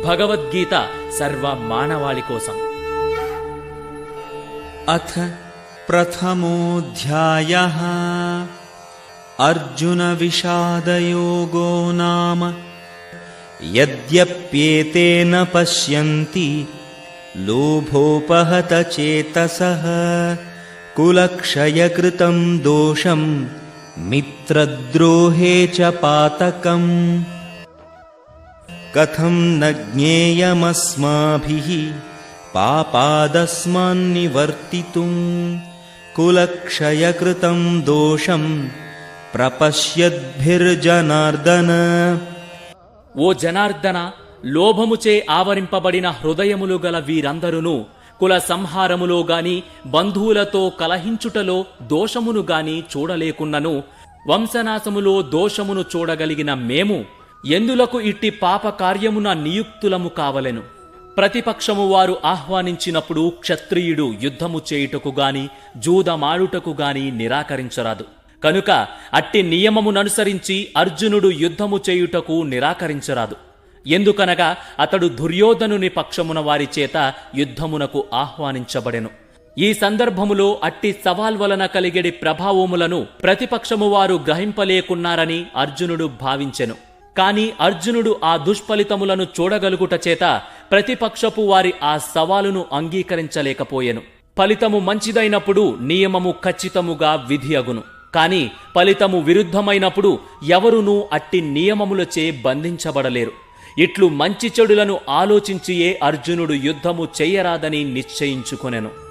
భగవద్గీత సర్వ మానవాళి కోసం. అథ ప్రథమోऽధ్యాయః అర్జున విషాదయోగో నామ యద్యప్యేతేన పశ్యంతి లోభోపహత చేతసః కులక్షయకృతం దోషం మిత్రద్రోహే చ పాతకం కథం న జ్ఞేయమస్మాభిః పాపాదస్మాన్నివర్తితుం కులక్షయకృతం దోషం ప్రపశ్యద్భిర్జనార్దన. ఓ జనార్దన, లోభముచే ఆవరింపబడిన హృదయములు గల వీరందరూను కుల సంహారములో గాని బంధువులతో కలహించుటలో దోషమును గాని చూడలేకున్నను వంశనాశములో దోషమును చూడగలిగిన మేము ఎందులకు ఇట్టి పాప కార్యమున నియుక్తులము కావలెను? ప్రతిపక్షము వారు ఆహ్వానించినప్పుడు క్షత్రియుడు యుద్ధము చేయుటకు గాని జూదమాడుటకు గాని నిరాకరించరాదు. కనుక అట్టి నియమముననుసరించి అర్జునుడు యుద్ధము చేయుటకు నిరాకరించరాదు. ఎందుకనగా అతడు దుర్యోధనుని పక్షమున వారి చేత యుద్ధమునకు ఆహ్వానించబడెను. ఈ సందర్భములో అట్టి సవాల్ వలన కలిగెడి ప్రభావములను ప్రతిపక్షము వారు గ్రహింపలేకున్నారని అర్జునుడు భావించెను. కాని అర్జునుడు ఆ దుష్ఫలితములను చూడగలుగుట చేత ప్రతిపక్షపు వారి ఆ సవాలును అంగీకరించలేకపోయెను. ఫలితము మంచిదైనప్పుడు నియమము ఖచ్చితముగా విధి అగును. కాని ఫలితము విరుద్ధమైనప్పుడు ఎవరునూ అట్టి నియమములచే బంధించబడలేరు. ఇట్లు మంచి చెడులను ఆలోచించియే అర్జునుడు యుద్ధము చెయ్యరాదని నిశ్చయించుకొనెను.